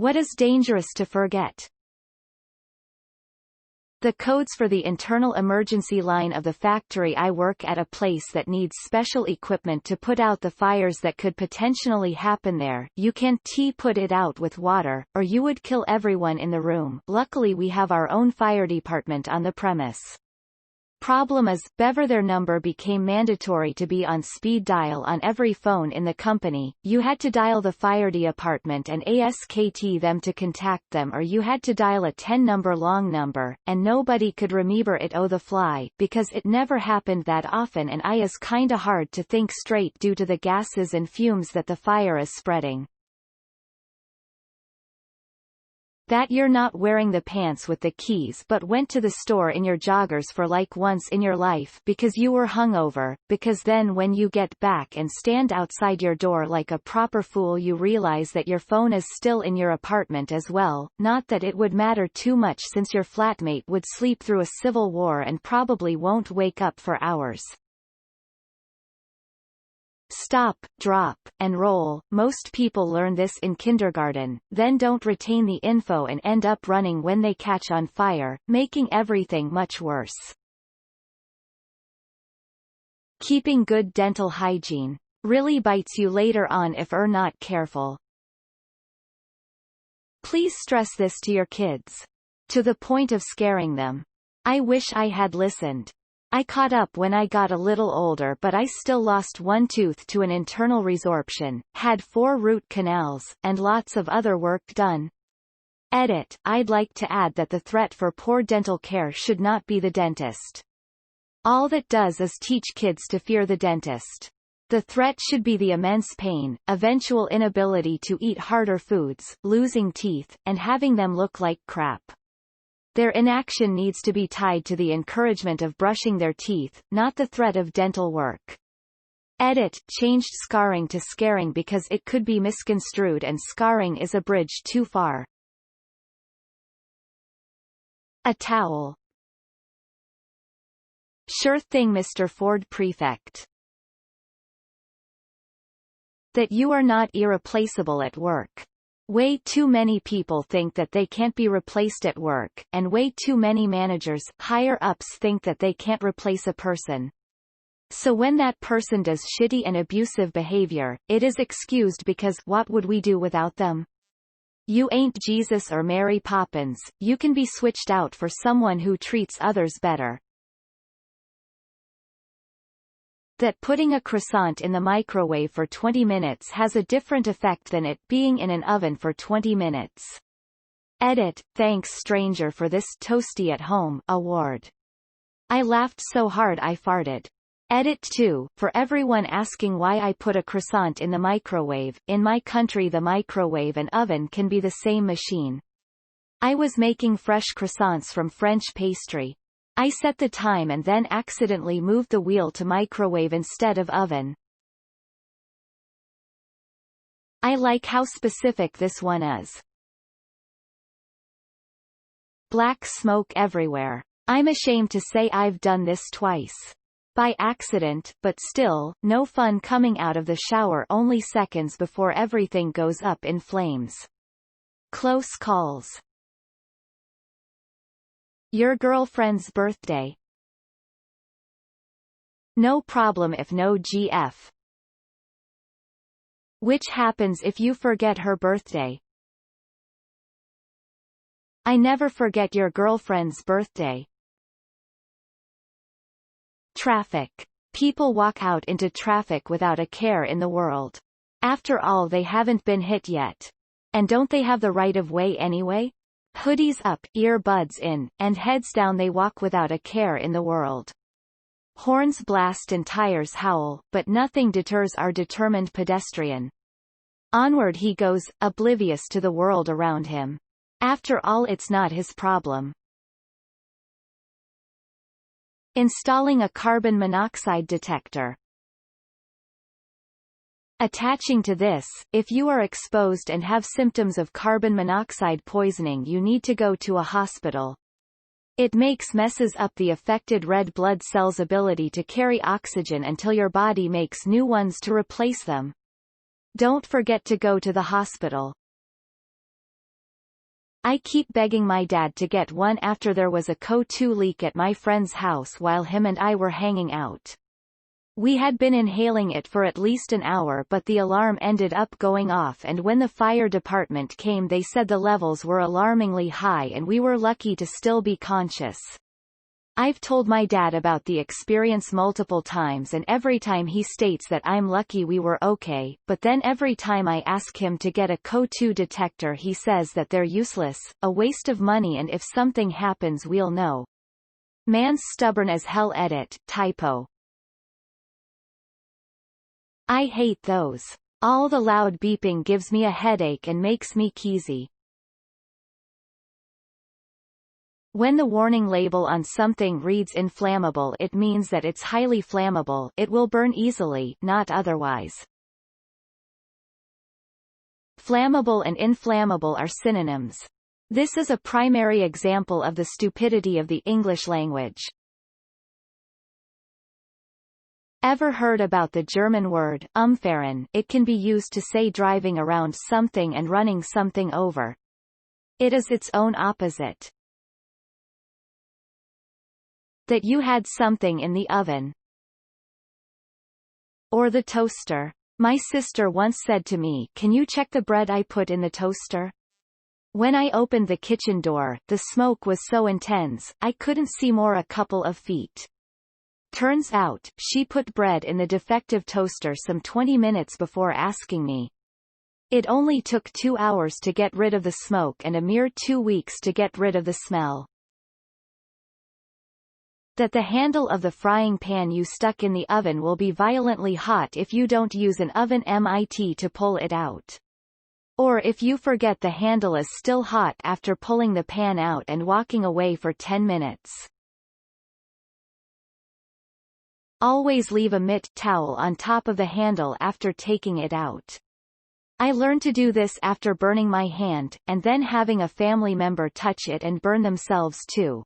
What is dangerous to forget? The codes for the internal emergency line of the factory. I work at a place that needs special equipment to put out the fires that could potentially happen there. You can't put it out with water, or you would kill everyone in the room. Luckily we have our own fire department on the premise. Problem is, bever their number became mandatory to be on speed dial on every phone in the company. You had to dial the fire department and ask them to contact them, or you had to dial a 10-number long number, and nobody could remember it the fly, because it never happened that often, and I is kinda hard to think straight due to the gases and fumes that the fire is spreading. That you're not wearing the pants with the keys but went to the store in your joggers for like once in your life because you were hungover, because then when you get back and stand outside your door like a proper fool you realize that your phone is still in your apartment as well. Not that it would matter too much since your flatmate would sleep through a civil war and probably won't wake up for hours. Stop, drop, and roll. Most people learn this in kindergarten, then don't retain the info and end up running when they catch on fire, making everything much worse. Keeping good dental hygiene really bites you later on if you're not careful. Please stress this to your kids. To the point of scaring them. I wish I had listened. I caught up when I got a little older, but I still lost one tooth to an internal resorption, had 4 root canals, and lots of other work done. Edit. I'd like to add that the threat for poor dental care should not be the dentist. All that does is teach kids to fear the dentist. The threat should be the immense pain, eventual inability to eat harder foods, losing teeth, and having them look like crap. Their inaction needs to be tied to the encouragement of brushing their teeth, not the threat of dental work. Edit. Changed scarring to scaring because it could be misconstrued and scarring is a bridge too far. A towel. Sure thing, Mr. Ford Prefect. That you are not irreplaceable at work. Way too many people think that they can't be replaced at work, and way too many managers, higher-ups think that they can't replace a person. So when that person does shitty and abusive behavior, it is excused because what would we do without them? You ain't Jesus or Mary Poppins, you can be switched out for someone who treats others better. That putting a croissant in the microwave for 20 minutes has a different effect than it being in an oven for 20 minutes. Edit. Thanks stranger for this toasty at home award. I laughed so hard I farted. Edit 2. For everyone asking why I put a croissant in the microwave, in my country the microwave and oven can be the same machine. I was making fresh croissants from French pastry. I set the time and then accidentally moved the wheel to microwave instead of oven. I like how specific this one is. Black smoke everywhere. I'm ashamed to say I've done this twice. By accident, but still, no fun coming out of the shower only seconds before everything goes up in flames. Close calls. Your girlfriend's birthday. No problem if no GF. Which happens if you forget her birthday. I never forget your girlfriend's birthday. Traffic. People walk out into traffic without a care in the world. After all, they haven't been hit yet. And don't they have the right of way anyway? Hoodies up, earbuds in, and heads down they walk without a care in the world. Horns blast and tires howl, but nothing deters our determined pedestrian. Onward he goes, oblivious to the world around him. After all, it's not his problem. Installing a carbon monoxide detector. Attaching to this, if you are exposed and have symptoms of carbon monoxide poisoning, you need to go to a hospital. It messes up the affected red blood cells' ability to carry oxygen until your body makes new ones to replace them. Don't forget to go to the hospital. I keep begging my dad to get one after there was a CO2 leak at my friend's house while him and I were hanging out. We had been inhaling it for at least an hour, but the alarm ended up going off, and when the fire department came they said the levels were alarmingly high and we were lucky to still be conscious. I've told my dad about the experience multiple times, and every time he states that I'm lucky we were okay, but then every time I ask him to get a CO2 detector he says that they're useless, a waste of money, and if something happens we'll know. Man's stubborn as hell. Edit, typo. I hate those. All the loud beeping gives me a headache and makes me queasy. When the warning label on something reads inflammable, it means that it's highly flammable. It will burn easily, not otherwise. Flammable and inflammable are synonyms. This is a primary example of the stupidity of the English language. Ever heard about the German word umfahren? It can be used to say driving around something and running something over. It is its own opposite. That you had something in the oven. Or the toaster. My sister once said to me, "Can you check the bread I put in the toaster?" When I opened the kitchen door, the smoke was so intense, I couldn't see more a couple of feet. Turns out, she put bread in the defective toaster some 20 minutes before asking me. It only took 2 hours to get rid of the smoke and a mere 2 weeks to get rid of the smell. That the handle of the frying pan you stuck in the oven will be violently hot if you don't use an oven mitt to pull it out. Or if you forget the handle is still hot after pulling the pan out and walking away for 10 minutes. Always leave a mitt towel on top of the handle after taking it out. I learned to do this after burning my hand, and then having a family member touch it and burn themselves too.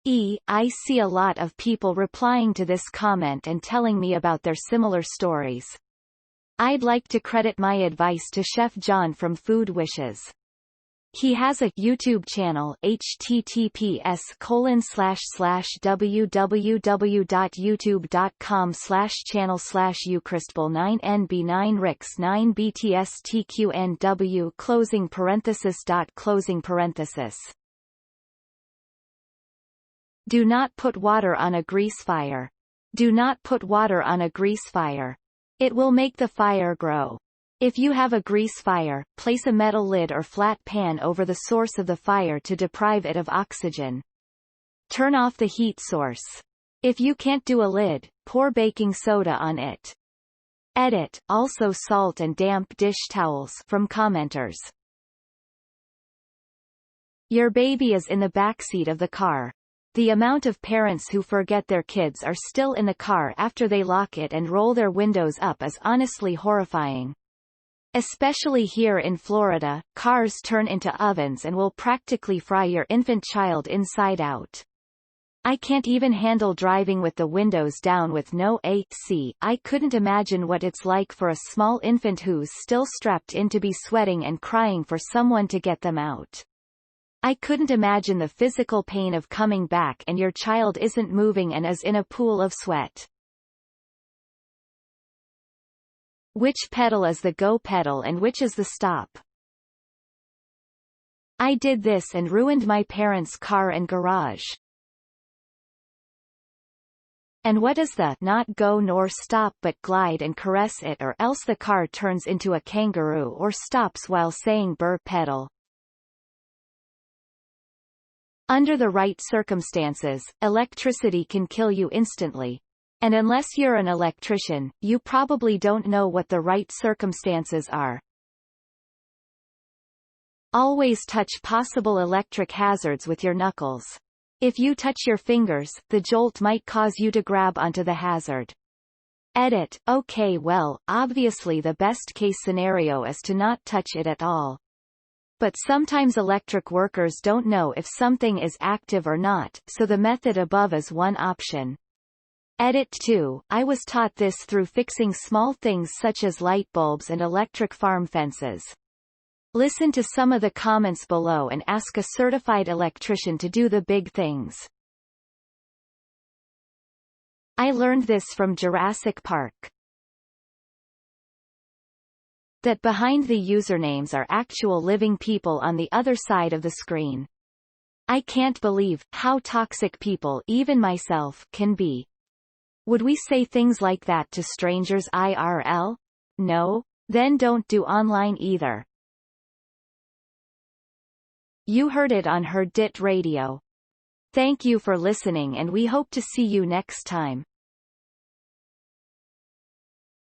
I see a lot of people replying to this comment and telling me about their similar stories. I'd like to credit my advice to Chef John from Food Wishes. He has a YouTube channel, https://www.youtube.com/channel/ucrystal9nb9rix9btstqnw. Do not put water on a grease fire. Do not put water on a grease fire. It will make the fire grow. If you have a grease fire, place a metal lid or flat pan over the source of the fire to deprive it of oxygen. Turn off the heat source. If you can't do a lid, pour baking soda on it. Edit, also salt and damp dish towels from commenters. Your baby is in the backseat of the car. The amount of parents who forget their kids are still in the car after they lock it and roll their windows up is honestly horrifying. Especially here in Florida, cars turn into ovens and will practically fry your infant child inside out. I can't even handle driving with the windows down with no AC. I couldn't imagine what it's like for a small infant who's still strapped in to be sweating and crying for someone to get them out. I couldn't imagine the physical pain of coming back and your child isn't moving and is in a pool of sweat. Which pedal is the go pedal and which is the stop? I did this and ruined my parents' car and garage. And what is the not go nor stop but glide and caress it, or else the car turns into a kangaroo or stops while saying burr pedal. Under the right circumstances, electricity can kill you instantly. And unless you're an electrician, you probably don't know what the right circumstances are. Always touch possible electric hazards with your knuckles. If you touch your fingers, the jolt might cause you to grab onto the hazard. Edit, okay, well, obviously the best case scenario is to not touch it at all. But sometimes electric workers don't know if something is active or not, so the method above is one option. Edit 2, I was taught this through fixing small things such as light bulbs and electric farm fences. Listen to some of the comments below and ask a certified electrician to do the big things. I learned this from Jurassic Park. That behind the usernames are actual living people on the other side of the screen. I can't believe how toxic people, even myself, can be. Would we say things like that to strangers IRL? No? Then don't do online either. You heard it on herddit.radio. Thank you for listening and we hope to see you next time.